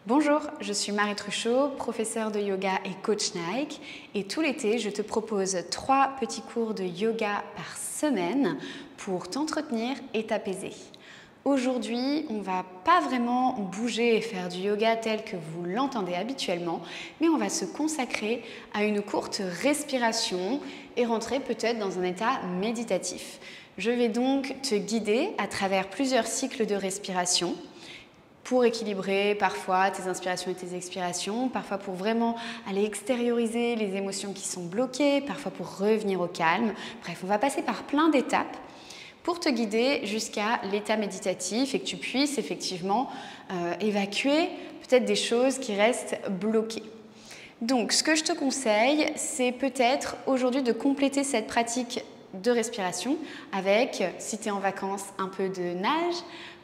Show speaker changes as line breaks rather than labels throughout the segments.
Bonjour, je suis Marie Truchot, professeure de yoga et coach Nike. Et tout l'été, je te propose 3 petits cours de yoga par semaine pour t'entretenir et t'apaiser. Aujourd'hui, on ne va pas vraiment bouger et faire du yoga tel que vous l'entendez habituellement, mais on va se consacrer à une courte respiration et rentrer peut-être dans un état méditatif. Je vais donc te guider à travers plusieurs cycles de respiration pour équilibrer parfois tes inspirations et tes expirations, parfois pour vraiment aller extérioriser les émotions qui sont bloquées, parfois pour revenir au calme. Bref, on va passer par plein d'étapes pour te guider jusqu'à l'état méditatif et que tu puisses effectivement évacuer peut-être des choses qui restent bloquées. Donc, ce que je te conseille, c'est peut-être aujourd'hui de compléter cette pratique de respiration avec, si tu es en vacances, un peu de nage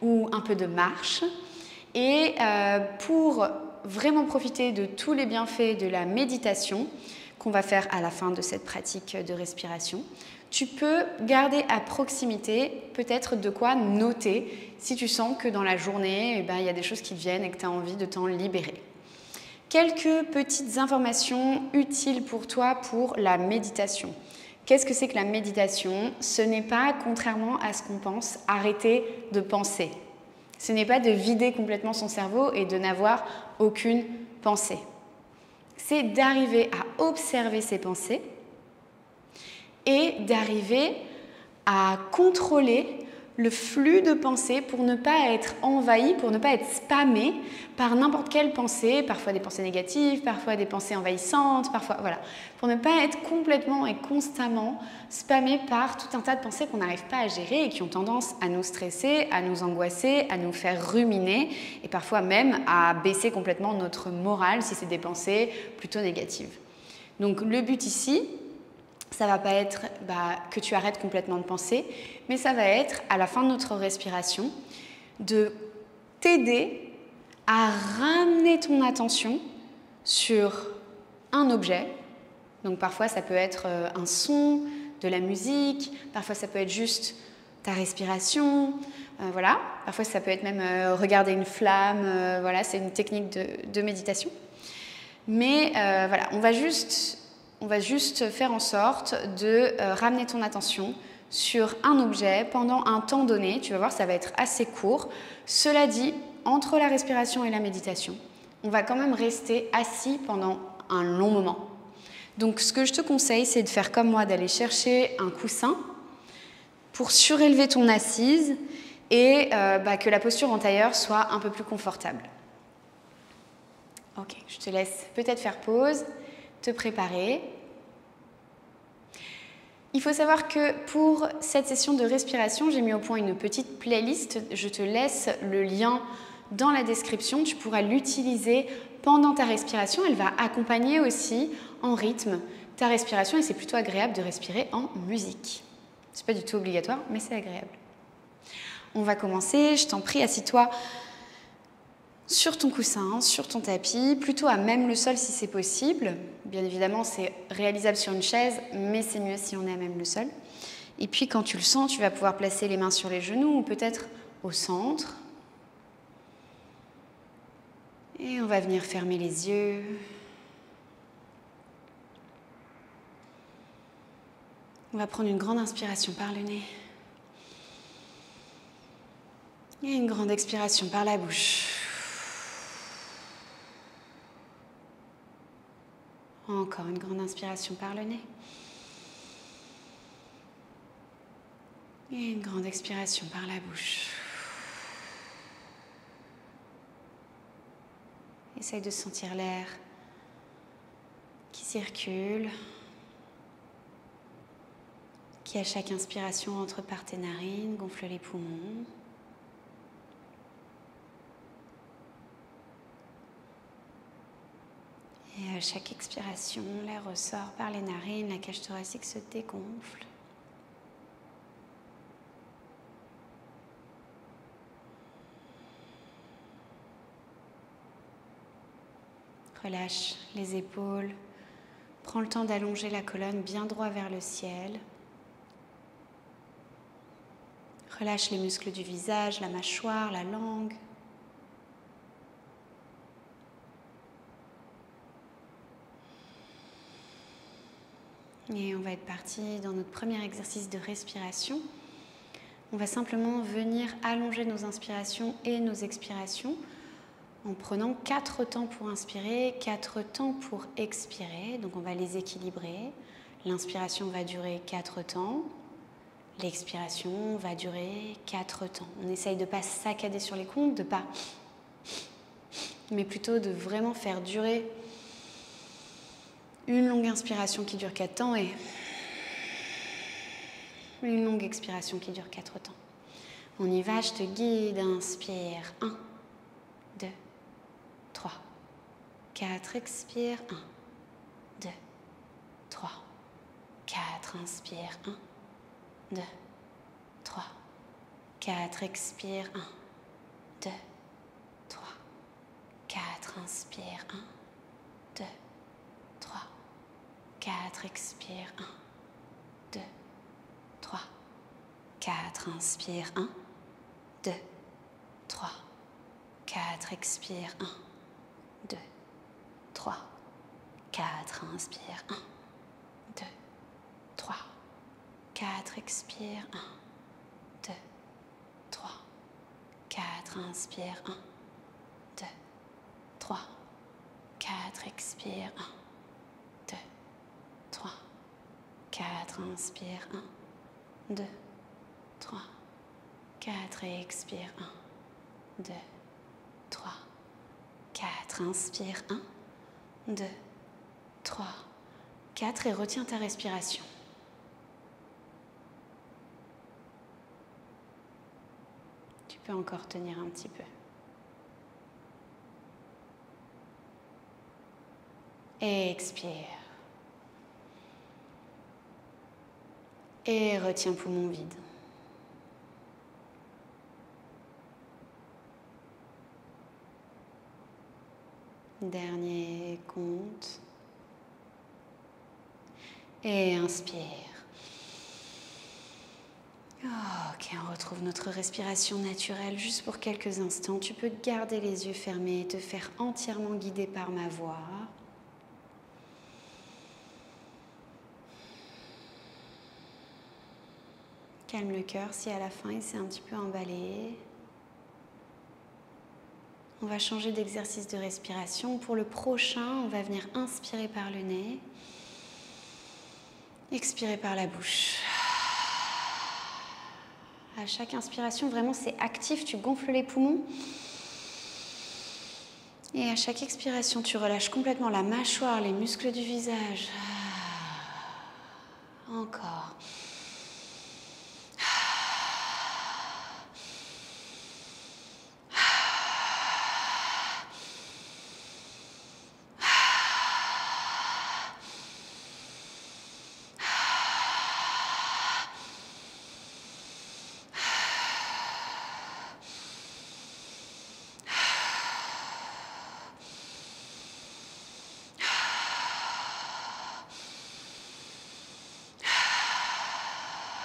ou un peu de marche. Et pour vraiment profiter de tous les bienfaits de la méditation qu'on va faire à la fin de cette pratique de respiration, tu peux garder à proximité peut-être de quoi noter si tu sens que dans la journée, il y a des choses qui te viennent et que tu as envie de t'en libérer. Quelques petites informations utiles pour toi pour la méditation. Qu'est-ce que c'est que la méditation? Ce n'est pas, contrairement à ce qu'on pense, arrêter de penser. Ce n'est pas de vider complètement son cerveau et de n'avoir aucune pensée. C'est d'arriver à observer ses pensées et d'arriver à contrôler le flux de pensées pour ne pas être envahi, pour ne pas être spammé par n'importe quelle pensée, parfois des pensées négatives, parfois des pensées envahissantes, parfois voilà, pour ne pas être complètement et constamment spammé par tout un tas de pensées qu'on n'arrive pas à gérer et qui ont tendance à nous stresser, à nous angoisser, à nous faire ruminer et parfois même à baisser complètement notre morale si c'est des pensées plutôt négatives. Donc le but ici, ça ne va pas être que tu arrêtes complètement de penser, mais ça va être, à la fin de notre respiration, de t'aider à ramener ton attention sur un objet. Donc parfois, ça peut être un son, de la musique, parfois ça peut être juste ta respiration, voilà. Parfois, ça peut être même regarder une flamme, voilà, c'est une technique de méditation. Mais voilà, on va juste faire en sorte de ramener ton attention sur un objet pendant un temps donné. Tu vas voir, ça va être assez court. Cela dit, entre la respiration et la méditation, on va quand même rester assis pendant un long moment. Donc, ce que je te conseille, c'est de faire comme moi, d'aller chercher un coussin pour surélever ton assise et que la posture en tailleur soit un peu plus confortable. Ok, je te laisse peut-être faire pause, te préparer. Il faut savoir que pour cette session de respiration, j'ai mis au point une petite playlist. Je te laisse le lien dans la description. Tu pourras l'utiliser pendant ta respiration. Elle va accompagner aussi en rythme ta respiration et c'est plutôt agréable de respirer en musique. C'est pas du tout obligatoire, mais c'est agréable. On va commencer. Je t'en prie, assis-toi sur ton coussin, sur ton tapis, plutôt à même le sol si c'est possible. Bien évidemment, c'est réalisable sur une chaise, mais c'est mieux si on est à même le sol. Et puis, quand tu le sens, tu vas pouvoir placer les mains sur les genoux ou peut-être au centre. Et on va venir fermer les yeux. On va prendre une grande inspiration par le nez. Et une grande expiration par la bouche. Encore une grande inspiration par le nez. Et une grande expiration par la bouche. Essaye de sentir l'air qui circule, qui à chaque inspiration entre par tes narines, gonfle les poumons. Et à chaque expiration, l'air ressort par les narines, la cage thoracique se dégonfle. Relâche les épaules. Prends le temps d'allonger la colonne bien droit vers le ciel. Relâche les muscles du visage, la mâchoire, la langue. Et on va être parti dans notre premier exercice de respiration. On va simplement venir allonger nos inspirations et nos expirations en prenant 4 temps pour inspirer, 4 temps pour expirer. Donc on va les équilibrer. L'inspiration va durer 4 temps. L'expiration va durer 4 temps. On essaye de ne pas saccader sur les comptes, de pas, mais plutôt de vraiment faire durer une longue inspiration qui dure 4 temps et une longue expiration qui dure 4 temps. On y va, je te guide. Inspire. 1, 2, 3, 4. Expire. 1, 2, 3, 4. Inspire. 1, 2, 3, 4. Expire. 1, 2, 3, 4. Inspire. 1, 2, 3, 4. Expire. 1, 2, 3, 4. Inspire. 1, 2, 3, 4. Expire. 1, 2, 3, 4. Inspire. 1, 2, 3, 4. Expire. 1, 2, 3, 4. Inspire. 1, 2, 3, 4. Expire. 1, 2, 3, 4. Inspire. 1, 2, 3, 4. Et expire. 1, 2, 3, 4. Inspire. 1, 2, 3, 4. Et retiens ta respiration. Tu peux encore tenir un petit peu. Et expire. Et retiens poumon vide. Dernier compte. Et inspire. Ok, on retrouve notre respiration naturelle juste pour quelques instants. Tu peux garder les yeux fermés et te faire entièrement guider par ma voix. Calme le cœur si à la fin il s'est un petit peu emballé. On va changer d'exercice de respiration. Pour le prochain, on va venir inspirer par le nez. Expirer par la bouche. À chaque inspiration, vraiment c'est actif, tu gonfles les poumons. Et à chaque expiration, tu relâches complètement la mâchoire, les muscles du visage. Encore.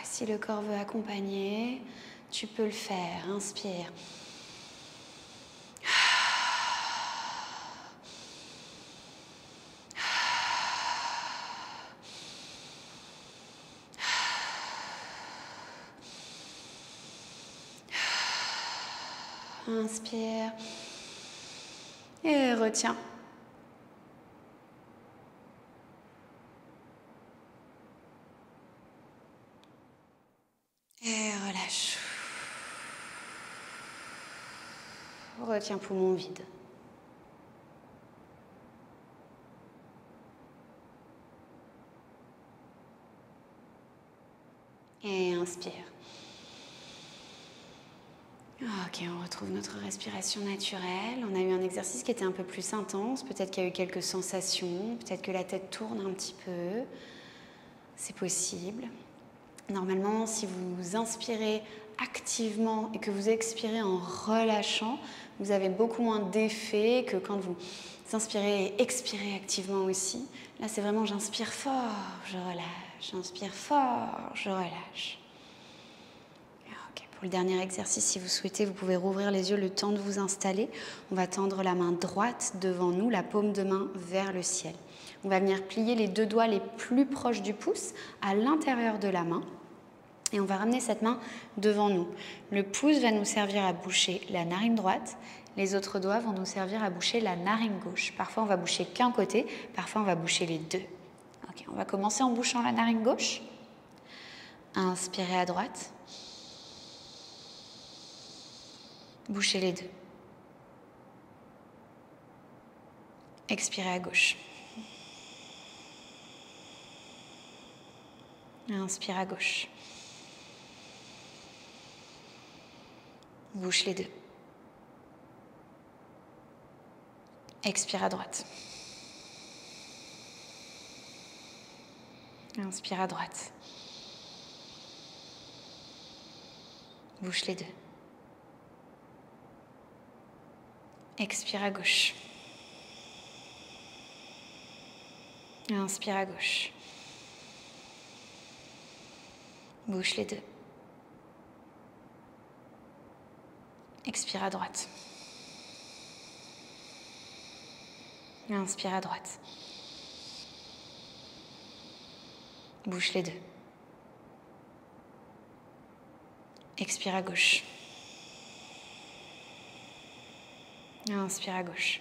Si le corps veut accompagner, tu peux le faire. Inspire. Inspire. Et retiens. Et relâche. Retiens poumon vide. Et inspire. Ok, on retrouve notre respiration naturelle. On a eu un exercice qui était un peu plus intense. Peut-être qu'il y a eu quelques sensations. Peut-être que la tête tourne un petit peu. C'est possible. Normalement, si vous inspirez activement et que vous expirez en relâchant, vous avez beaucoup moins d'effet que quand vous inspirez et expirez activement aussi. Là, c'est vraiment j'inspire fort, je relâche. J'inspire fort, je relâche. Okay. Pour le dernier exercice, si vous souhaitez, vous pouvez rouvrir les yeux le temps de vous installer. On va tendre la main droite devant nous, la paume de main vers le ciel. On va venir plier les deux doigts les plus proches du pouce à l'intérieur de la main. Et on va ramener cette main devant nous. Le pouce va nous servir à boucher la narine droite. Les autres doigts vont nous servir à boucher la narine gauche. Parfois, on va boucher qu'un côté. Parfois, on va boucher les deux. Ok, on va commencer en bouchant la narine gauche. Inspirez à droite. Bouchez les deux. Expirez à gauche. Inspire à gauche. Bouche les deux. Expire à droite. Inspire à droite. Bouche les deux. Expire à gauche. Inspire à gauche. Bouche les deux. Expire à droite. Inspire à droite. Bouche les deux. Expire à gauche. Inspire à gauche.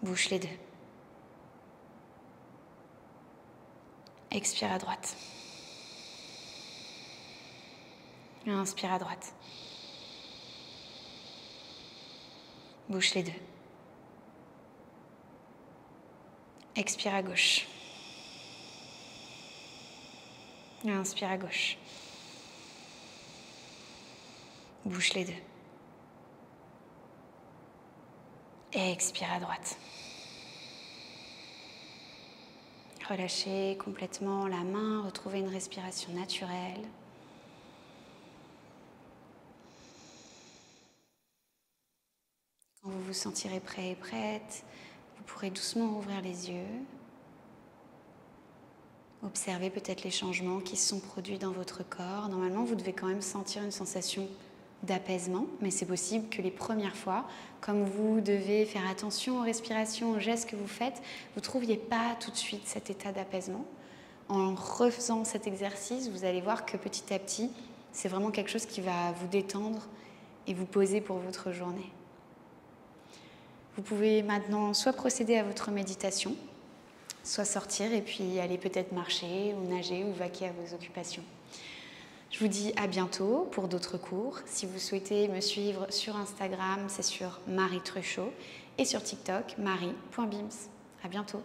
Bouche les deux. Expire à droite. Inspire à droite. Bouche les deux. Expire à gauche. Inspire à gauche. Bouche les deux. Expire à droite. Relâchez complètement la main, retrouvez une respiration naturelle. Quand vous vous sentirez prêt et prête, vous pourrez doucement ouvrir les yeux. Observez peut-être les changements qui se sont produits dans votre corps. Normalement, vous devez quand même sentir une sensation d'apaisement, mais c'est possible que les premières fois, comme vous devez faire attention aux respirations, aux gestes que vous faites, vous ne trouviez pas tout de suite cet état d'apaisement. En refaisant cet exercice, vous allez voir que petit à petit, c'est vraiment quelque chose qui va vous détendre et vous poser pour votre journée. Vous pouvez maintenant soit procéder à votre méditation, soit sortir et puis aller peut-être marcher ou nager ou vaquer à vos occupations. Je vous dis à bientôt pour d'autres cours. Si vous souhaitez me suivre sur Instagram, c'est sur Marie Truchot et sur TikTok, marie.bims. À bientôt.